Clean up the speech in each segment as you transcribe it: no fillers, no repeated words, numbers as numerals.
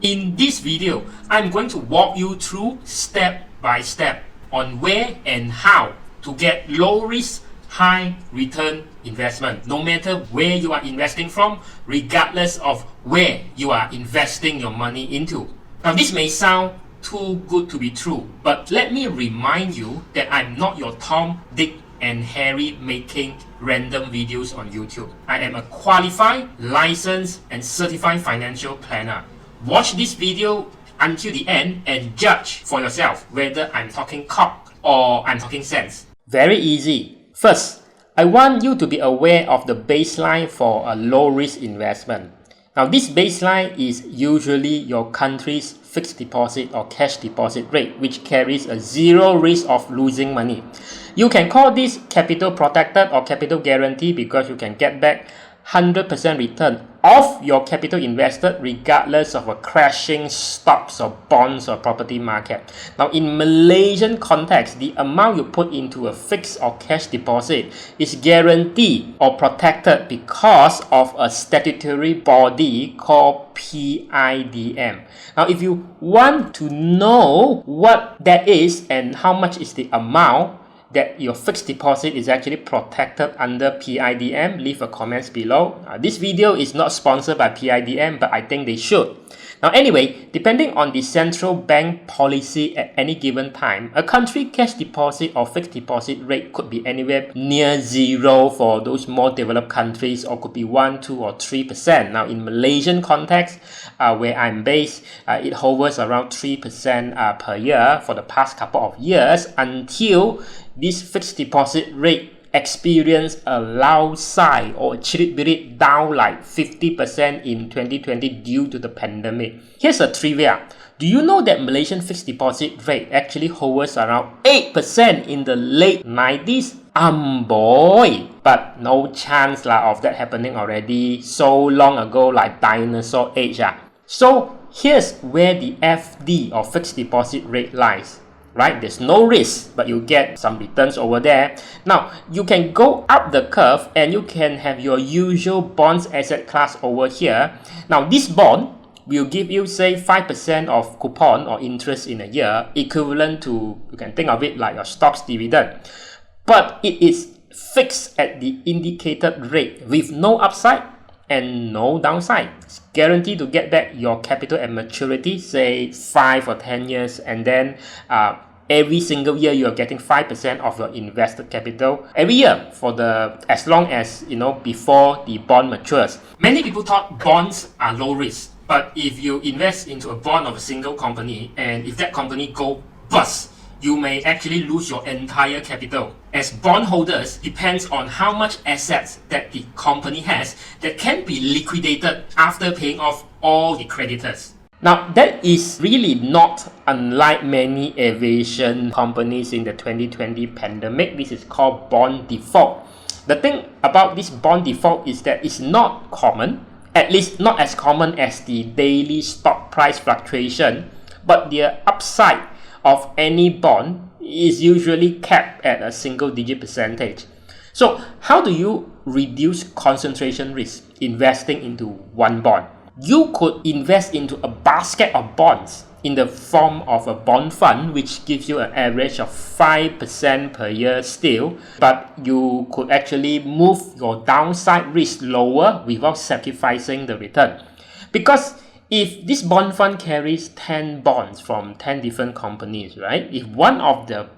In this video, I'm going to walk you through step by step on where and how to get low risk, high return investment, no matter where you are investing from, regardless of where you are investing your money into. Now, this may sound too good to be true, but let me remind you that I'm not your Tom, Dick, and Harry making random videos on YouTube. I am a qualified, licensed, and certified financial planner. Watch this video until the end and judge for yourself whether I'm talking cock or I'm talking sense. Very easy. First, I want you to be aware of the baseline for a low risk investment. Now, this baseline is usually your country's fixed deposit or cash deposit rate, which carries a zero risk of losing money. You can call this capital protected or capital guarantee because you can get back 100% return of your capital invested regardless of a crashing stocks or bonds or property market. Now, in Malaysian context, the amount you put into a fixed or cash deposit is guaranteed or protected because of a statutory body called PIDM. Now, if you want to know what that is and how much is the amount that your fixed deposit is actually protected under PIDM, leave a comments below. This video is not sponsored by PIDM, but I think they should. Now anyway, depending on the central bank policy at any given time, a country cash deposit or fixed deposit rate could be anywhere near zero for those more developed countries, or could be 1, 2, or 3%. Now in Malaysian context, where I'm based, it hovers around 3% per year for the past couple of years until this fixed deposit rate experienced a low side or a chirit down like 50% in 2020 due to the pandemic. Here's a trivia. Do you know that Malaysian fixed deposit rate actually hovers around 8% in the late 90s? Boy! But no chance of that happening already so long ago, like dinosaur age. So here's where the FD or fixed deposit rate lies. Right? There's no risk, but you get some returns over there. Now, you can go up the curve and you can have your usual bonds asset class over here. Now, this bond will give you, say, 5% of coupon or interest in a year, equivalent to, you can think of it like your stock's dividend. But it is fixed at the indicated rate with no upside and no downside. It's guaranteed to get back your capital at maturity, say 5 or 10 years, and then every single year you are getting 5% of your invested capital every year for as long as before the bond matures. Many people thought bonds are low risk, but if you invest into a bond of a single company and if that company go bust, you may actually lose your entire capital. As bondholders, depends on how much assets that the company has that can be liquidated after paying off all the creditors. Now, that is really not unlike many aviation companies in the 2020 pandemic. This is called bond default. The thing about this bond default is that it's not common, at least not as common as the daily stock price fluctuation, but the upside of any bond is usually capped at a single-digit percentage. So, how do you reduce concentration risk investing into one bond? You could invest into a basket of bonds in the form of a bond fund, which gives you an average of 5% per year still, but you could actually move your downside risk lower without sacrificing the return. Because if this bond fund carries 10 bonds from 10 different companies, right? If one of that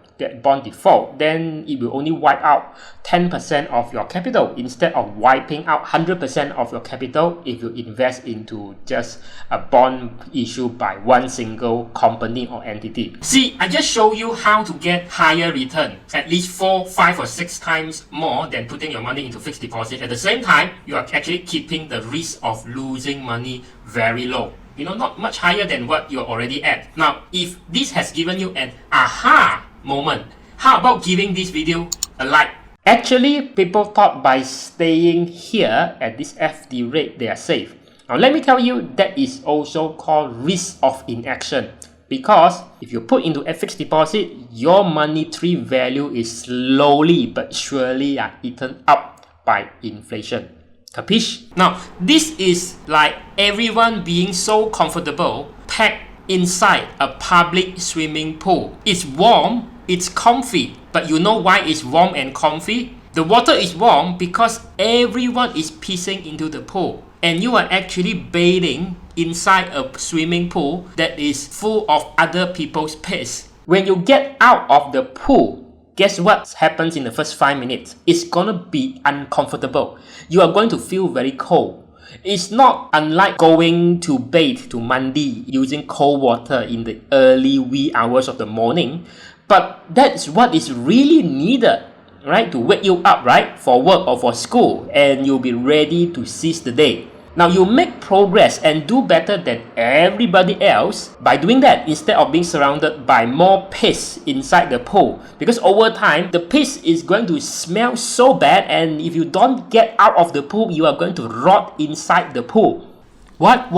bond default, then it will only wipe out 10% of your capital instead of wiping out 100% of your capital if you invest into just a bond issued by one single company or entity. See, I just show you how to get higher return, at least 4, 5, or 6 times more than putting your money into fixed deposit. At the same time, you are actually keeping the risk of losing money very low. Not much higher than what you're already at. Now, if this has given you an aha moment, how about giving this video a like? Actually, people thought by staying here at this FD rate, they are safe. Now, let me tell you, that is also called risk of inaction. Because if you put into a fixed deposit, your monetary value is slowly but surely eaten up by inflation. Capiche? Now, this is like everyone being so comfortable packed inside a public swimming pool. It's warm, it's comfy, but you know why it's warm and comfy? The water is warm because everyone is pissing into the pool, and you are actually bathing inside a swimming pool that is full of other people's piss. When you get out of the pool, guess what happens in the first 5 minutes? It's gonna be uncomfortable. You are going to feel very cold. It's not unlike going to bathe, to mandi, using cold water in the early wee hours of the morning, but that's what is really needed, right? To wake you up, right? For work or for school, and you'll be ready to seize the day. Now you make progress and do better than everybody else by doing that instead of being surrounded by more piss inside the pool. Because over time, the piss is going to smell so bad, and if you don't get out of the pool, you are going to rot inside the pool. What?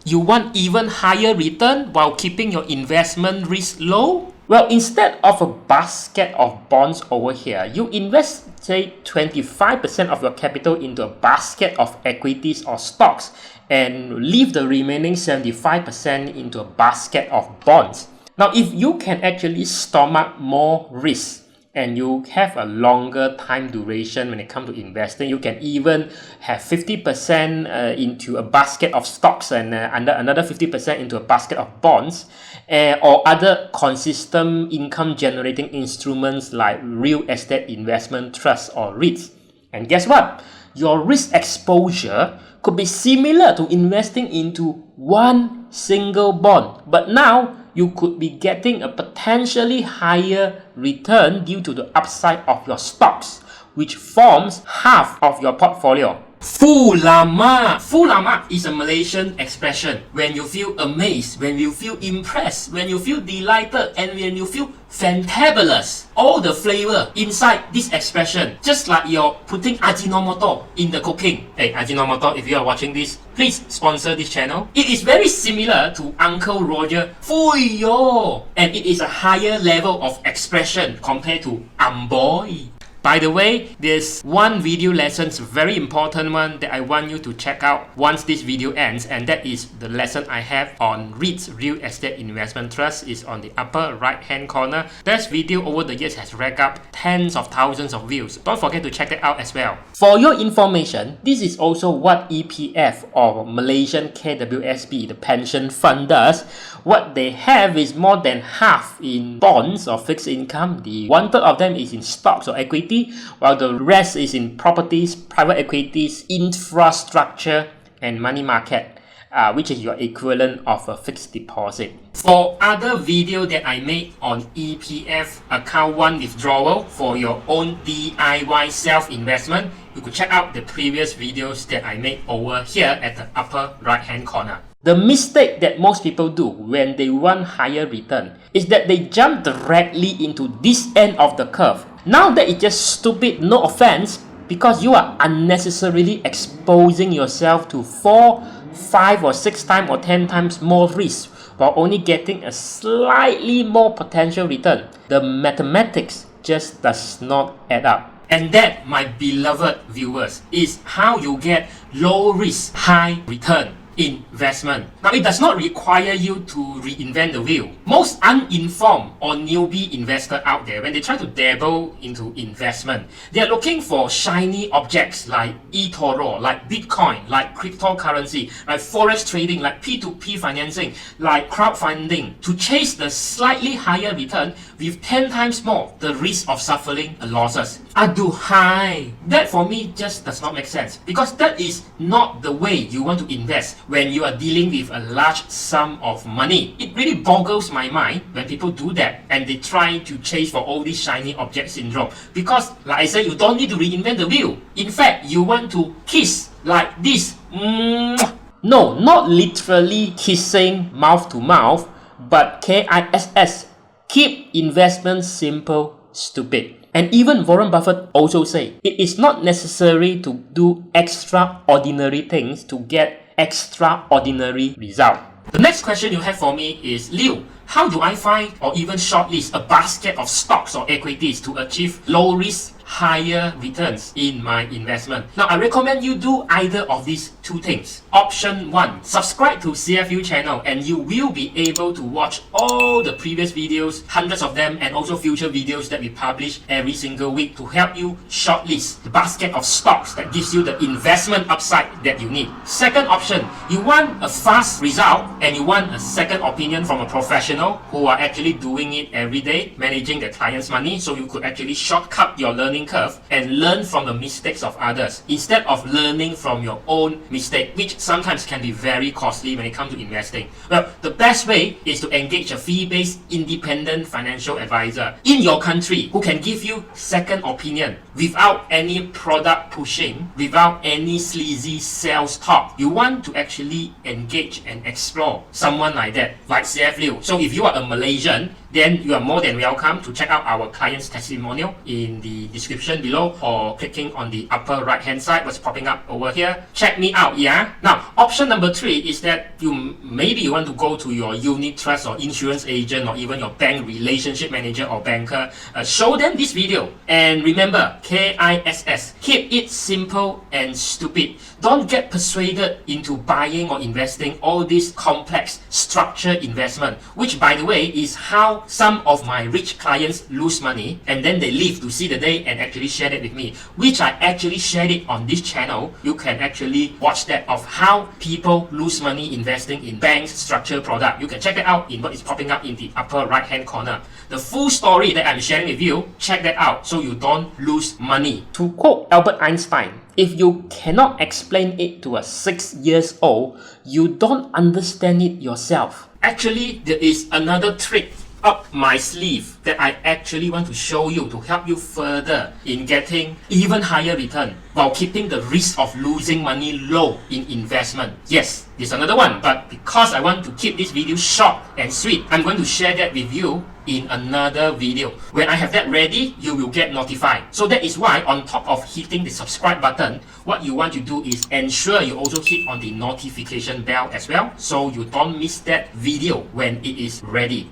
You want even higher return while keeping your investment risk low? Well, instead of a basket of bonds over here, you invest, say, 25% of your capital into a basket of equities or stocks and leave the remaining 75% into a basket of bonds. Now, if you can actually stomach more risk and you have a longer time duration when it comes to investing, you can even have 50% into a basket of stocks and another 50% into a basket of bonds, or other consistent income generating instruments like real estate investment trusts or REITs. And guess what? Your risk exposure could be similar to investing into one single bond, but now you could be getting a potentially higher return due to the upside of your stocks, which forms half of your portfolio. Foo lama! Foo lama is a Malaysian expression when you feel amazed, when you feel impressed, when you feel delighted, and when you feel fantabulous. All the flavor inside this expression, just like you're putting Ajinomoto in the cooking. Hey, Ajinomoto, if you are watching this, please sponsor this channel. It is very similar to Uncle Roger, Fui yo! And it is a higher level of expression compared to Amboy. By the way, there's one video lesson, very important one, that I want you to check out once this video ends, and that is the lesson I have on REITs, Real Estate Investment Trust, is on the upper right hand corner. That video over the years has racked up tens of thousands of views. Don't forget to check that out as well. For your information, this is also what EPF or Malaysian KWSP, the pension fund, does. What they have is more than half in bonds or fixed income. The 1/3 of them is in stocks or equity, while the rest is in properties, private equities, infrastructure, and money market, which is your equivalent of a fixed deposit. For other video that I made on EPF account 1 withdrawal for your own DIY self-investment, you could check out the previous videos that I made over here at the upper right hand corner. The mistake that most people do when they want higher return is that they jump directly into this end of the curve. Now that is just stupid, no offense, because you are unnecessarily exposing yourself to 4, 5 or 6 times or 10 times more risk while only getting a slightly more potential return. The mathematics just does not add up. And that, my beloved viewers, is how you get low risk, high return investment. Now, it does not require you to reinvent the wheel. Most uninformed or newbie investor out there, when they try to dabble into investment, they are looking for shiny objects like eToro, like Bitcoin, like cryptocurrency, like forex trading, like P2P financing, like crowdfunding, to chase the slightly higher return with 10 times more the risk of suffering losses. Aduhai! That for me just does not make sense, because that is not the way you want to invest when you are dealing with a large sum of money. It really boggles my mind when people do that and they try to chase for all these shiny object syndrome, because like I said, you don't need to reinvent the wheel. In fact, you want to kiss like this. No, not literally kissing mouth to mouth, but KISS. Keep investment simple, stupid. And even Warren Buffett also say, it is not necessary to do extraordinary things to get extraordinary result. The next question you have for me is, Liu, how do I find or even shortlist a basket of stocks or equities to achieve low risk, higher returns in my investment? Now, I recommend you do either of these two things. Option 1, subscribe to CFU channel and you will be able to watch all the previous videos, hundreds of them, and also future videos that we publish every single week to help you shortlist the basket of stocks that gives you the investment upside that you need. Second option, you want a fast result and you want a second opinion from a professional who are actually doing it every day, managing their clients' money, so you could actually shortcut your learning curve and learn from the mistakes of others instead of learning from your own mistake, which sometimes can be very costly when it comes to investing. Well, the best way is to engage a fee-based independent financial advisor in your country who can give you second opinion without any product pushing, without any sleazy sales talk. You want to actually engage and explore someone like that, like CF Liu. So if you are a Malaysian, then you are more than welcome to check out our client's testimonial in the description below or clicking on the upper right hand side what's popping up over here. Check me out, yeah? Now, option number 3 is that maybe you want to go to your unit trust or insurance agent or even your bank relationship manager or banker. Show them this video. And remember, KISS, keep it simple and stupid. Don't get persuaded into buying or investing all this complex structured investment, which by the way is how some of my rich clients lose money and then they live to see the day and actually share it with me, which I actually shared it on this channel. You can actually watch that of how people lose money investing in banks structured product. You can check that out in what is popping up in the upper right hand corner. The full story that I'm sharing with you, check that out so you don't lose money. To quote Albert Einstein, if you cannot explain it to a 6-year-old, you don't understand it yourself. Actually, there is another trick up my sleeve that I actually want to show you to help you further in getting even higher return while keeping the risk of losing money low in investment. Yes, there's another one, but because I want to keep this video short and sweet, I'm going to share that with you in another video. When I have that ready, you will get notified. So that is why on top of hitting the subscribe button, what you want to do is ensure you also hit on the notification bell as well so you don't miss that video when it is ready.